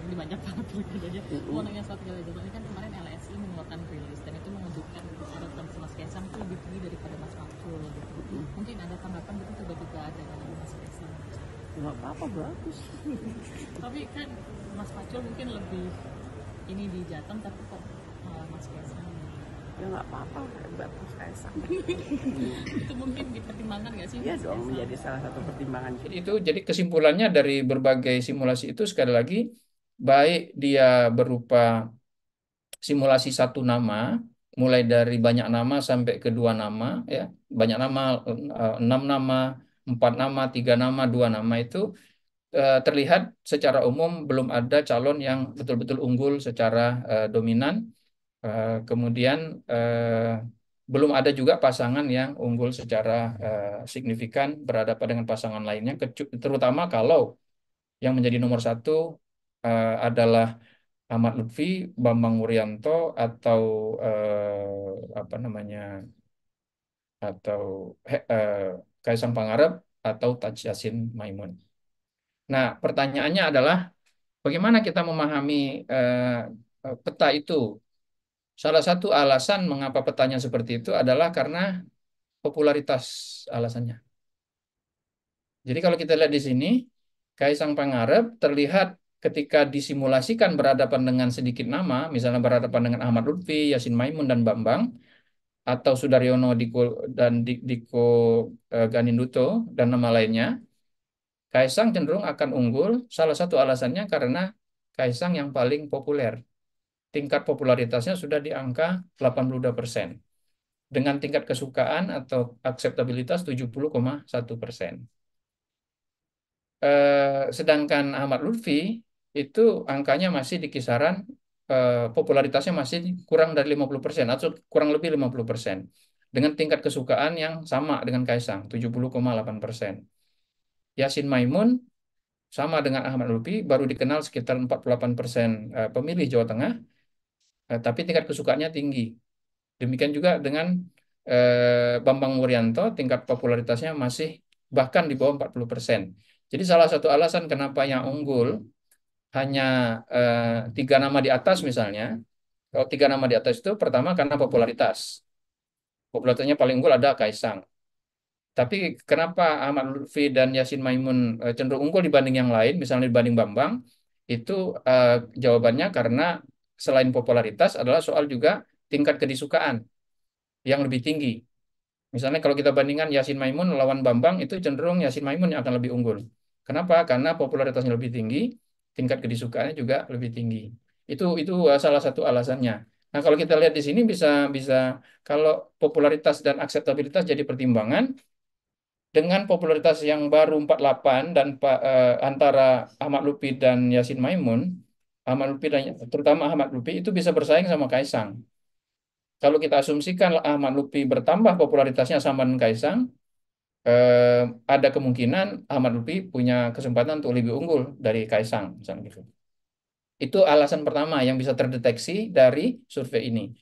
ini banyak banget pilkadanya. Mau Mm-mm. nanya soal pilkada Jabar ini kan kemarin LSI mengeluarkan rilis dan itu menunjukkan elektabilitas Mas Kaisang itu lebih tinggi daripada Mas Pacul gitu. Mm-mm. Mungkin ada tanggapan gitu tiba-tiba ada dari Mas Kaisang. Nggak apa-apa, bagus. Tapi kan Mas Pacul mungkin lebih ini di Jateng tapi kok Mas Kaisang Ya nggak apa-apa, hebat Mas Kaisang. itu mungkin dipertimbangkan nggak sih Iya Mas dong, Kaisang? menjadi salah satu pertimbangan kita. Itu jadi kesimpulannya dari berbagai simulasi itu sekali lagi, baik dia berupa simulasi satu nama, mulai dari banyak nama sampai ke dua nama, ya, banyak nama, enam nama, empat nama, tiga nama, dua nama itu terlihat secara umum belum ada calon yang betul-betul unggul secara dominan. Kemudian belum ada juga pasangan yang unggul secara signifikan berhadapan dengan pasangan lainnya, terutama kalau yang menjadi nomor satu adalah Ahmad Lutfi, Bambang Wuryanto, atau apa namanya, atau Kaisang Pangarep atau Taj Yassin Maimun. Nah, pertanyaannya adalah bagaimana kita memahami peta itu? Salah satu alasan mengapa petanya seperti itu adalah karena popularitas alasannya. Jadi kalau kita lihat di sini, Kaisang Pangarep terlihat ketika disimulasikan berhadapan dengan sedikit nama, misalnya berhadapan dengan Ahmad Lutfi, Yasin Maimun, dan Bambang, atau Sudaryono dan Diko Ganinduto, dan nama lainnya, Kaisang cenderung akan unggul. Salah satu alasannya karena Kaisang yang paling populer. Tingkat popularitasnya sudah di angka 82%. Dengan tingkat kesukaan atau akseptabilitas 70,1%. Sedangkan Ahmad Lutfi itu angkanya masih di kisaran popularitasnya masih kurang dari 50% atau kurang lebih 50%. Dengan tingkat kesukaan yang sama dengan Kaisang, 70,8%. Yasin Maimun sama dengan Ahmad Lutfi baru dikenal sekitar 48% pemilih Jawa Tengah, tapi tingkat kesukaannya tinggi. Demikian juga dengan Bambang Wuryanto, tingkat popularitasnya masih bahkan di bawah 40%. Jadi salah satu alasan kenapa yang unggul hanya tiga nama di atas misalnya. Kalau tiga nama di atas itu pertama karena popularitas. Popularitasnya paling unggul ada Kaisang. Tapi kenapa Ahmad Lutfi dan Yasin Maimun cenderung unggul dibanding yang lain, misalnya dibanding Bambang? Itu eh, jawabannya karena selain popularitas adalah soal juga tingkat kedisukaan yang lebih tinggi. Misalnya kalau kita bandingkan Yasin Maimun lawan Bambang, itu cenderung Yasin Maimun yang akan lebih unggul. Kenapa? Karena popularitasnya lebih tinggi, tingkat kedisukaannya juga lebih tinggi. Itu salah satu alasannya. Nah, kalau kita lihat di sini bisa bisa kalau popularitas dan akseptabilitas jadi pertimbangan, dengan popularitas yang baru 48 dan antara Ahmad Lutfi dan Yasin Maimun, Ahmad Lutfi dan terutama Ahmad Lutfi itu bisa bersaing sama Kaisang. Kalau kita asumsikan Ahmad Lutfi bertambah popularitasnya sama dengan Kaisang, eh, ada kemungkinan Ahmad Lutfi punya kesempatan untuk lebih unggul dari Kaisang, misalnya gitu. Itu alasan pertama yang bisa terdeteksi dari survei ini.